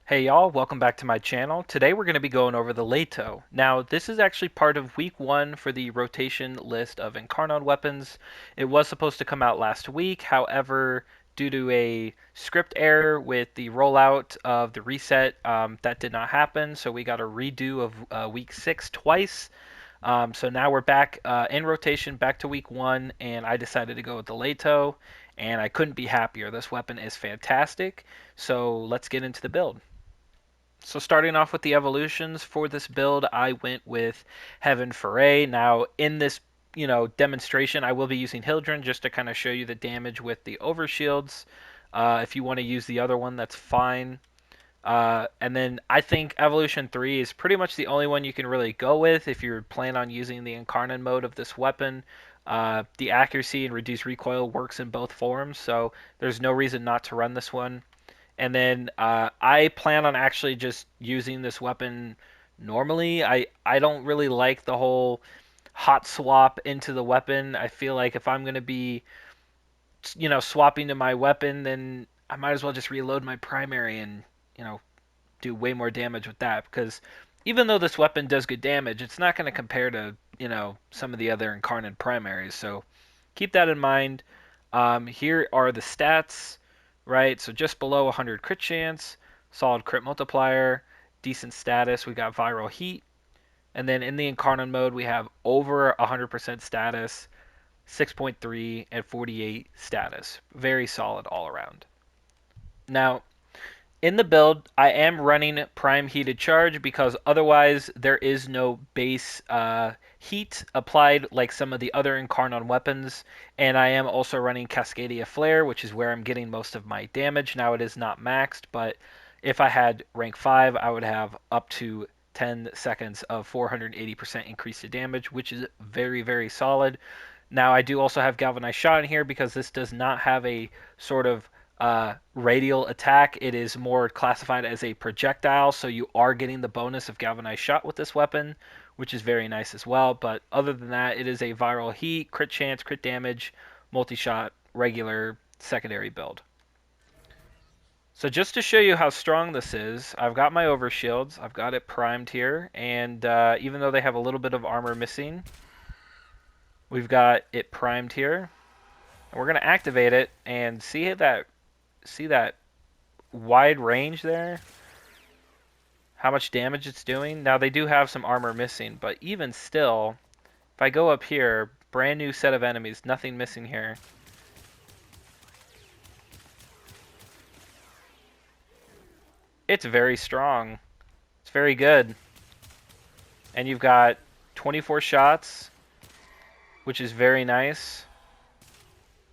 Hey y'all, welcome back to my channel. Today we're going to be going over the Lato. Now, this is actually part of week 1 for the rotation list of Incarnon weapons. It was supposed to come out last week, however, due to a script error with the rollout of the reset, that did not happen, so we got a redo of week 6 twice. So now we're back in rotation, back to week 1, and I decided to go with the Lato, and I couldn't be happier. This weapon is fantastic, so let's get into the build. So starting off with the evolutions for this build, I went with Heaven Foray. Now in this, demonstration, I will be using Hildren just to kind of show you the damage with the overshields. If you want to use the other one, that's fine. And then I think Evolution 3 is pretty much the only one you can really go with if you plan on using the Incarnon mode of this weapon. The accuracy and reduced recoil works in both forms, so there's no reason not to run this one. And then I plan on actually just using this weapon normally. I don't really like the whole hot swap into the weapon. I feel like if I'm going to be, swapping to my weapon, then I might as well just reload my primary and, you know, do way more damage with that. Because even though this weapon does good damage, it's not going to compare to, some of the other Incarnate primaries. So keep that in mind. Here are the stats, right? So just below 100 crit chance, solid crit multiplier, decent status. We got viral heat. And then in the Incarnon mode, we have over 100% status, 6.3, and 48 status. Very solid all around. Now, in the build, I am running Prime Heated Charge because otherwise there is no base heat applied like some of the other Incarnon weapons. And I am also running Cascadia Flare, which is where I'm getting most of my damage. Now it is not maxed, but if I had rank 5, I would have up to 10 seconds of 480% increase to damage, which is very, very solid. Now I do also have Galvanized Shot in here because this does not have a sort of radial attack. It is more classified as a projectile, so you are getting the bonus of Galvanized Shot with this weapon, which is very nice as well. But other than that, it is a viral heat, crit chance, crit damage, multi-shot, regular secondary build. So just to show you how strong this is, I've got my overshields, I've got it primed here, and even though they have a little bit of armor missing, we've got it primed here. And we're going to activate it and see that wide range there, how much damage it's doing. Now they do have some armor missing, but even still, if I go up here, brand new set of enemies, nothing missing here. It's very strong. It's very good. And you've got 24 shots, which is very nice.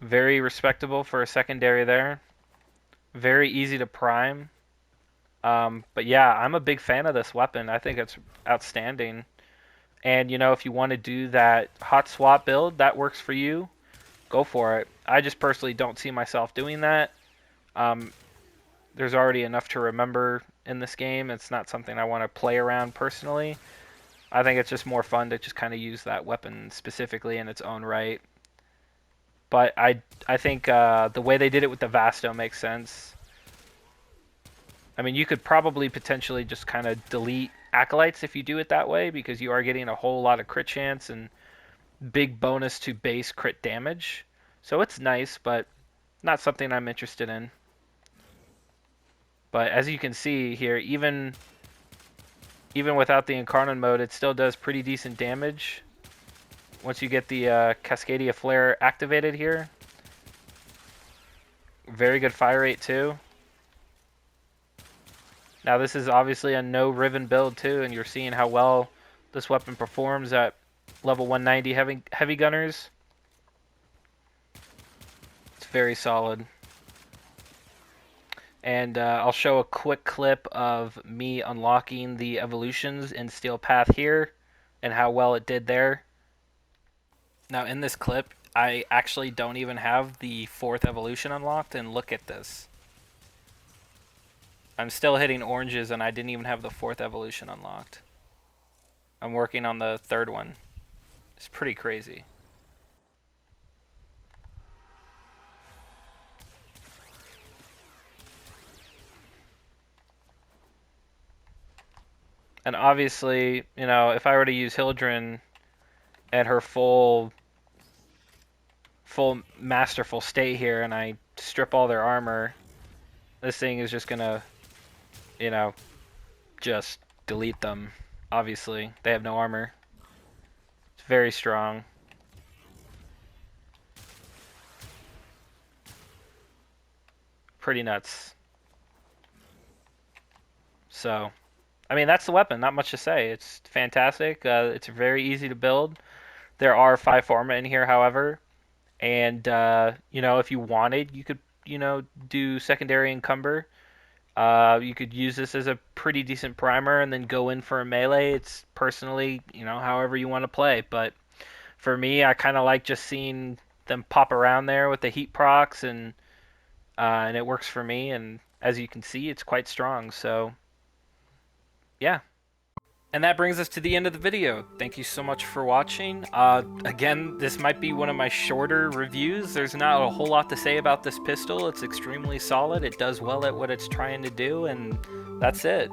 Very respectable for a secondary there. Very easy to prime. But yeah, I'm a big fan of this weapon. I think it's outstanding. And if you want to do that hot swap build, that works for you, go for it. I just personally don't see myself doing that. Um, there's already enough to remember in this game. It's not something I want to play around personally. I think it's just more fun to just kind of use that weapon specifically in its own right. But I think the way they did it with the Vasto makes sense. I mean, you could probably potentially just kind of delete Acolytes if you do it that way, because you are getting a whole lot of crit chance and big bonus to base crit damage. So it's nice, but not something I'm interested in. But as you can see here, even without the Incarnon mode, it still does pretty decent damage. Once you get the Cascadia Flare activated here. Very good fire rate too. Now this is obviously a no Riven build too, and you're seeing how well this weapon performs at level 190 heavy gunners. It's very solid. And I'll show a quick clip of me unlocking the evolutions in Steel Path here and how well it did there. Now in this clip, I actually don't even have the 4th evolution unlocked, and look at this. I'm still hitting oranges and I didn't even have the 4th evolution unlocked. I'm working on the 3rd one. It's pretty crazy. And obviously, you know, if I were to use Hildren at her full masterful state here and I strip all their armor, this thing is just gonna, you know, just delete them. Obviously, they have no armor. It's very strong. Pretty nuts. So, I mean, that's the weapon. Not much to say. It's fantastic. It's very easy to build. There are 5 forma in here, however, and you know, if you wanted, you could, you know, do secondary encumber. You could use this as a pretty decent primer and then go in for a melee. It's personally, you know, however you want to play. But for me, I kind of like just seeing them pop around there with the heat procs, and it works for me. And as you can see, it's quite strong. So yeah. And that brings us to the end of the video. Thank you so much for watching. Again, this might be one of my shorter reviews. There's not a whole lot to say about this pistol. It's extremely solid. It does well at what it's trying to do, and that's it.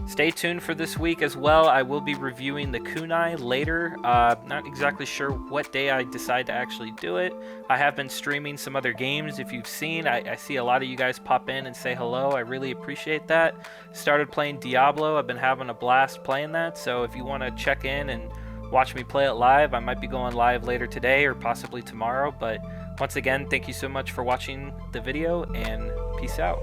Stay tuned for this week as well. I will be reviewing the kunai later. Not exactly sure what day I decide to actually do it. I have been streaming some other games. If you've seen, I see a lot of you guys pop in and say hello. I really appreciate that. Started playing Diablo. I've been having a blast playing that. So if you want to check in and watch me play it live, I might be going live later today or possibly tomorrow. But once again, thank you so much for watching the video, and peace out.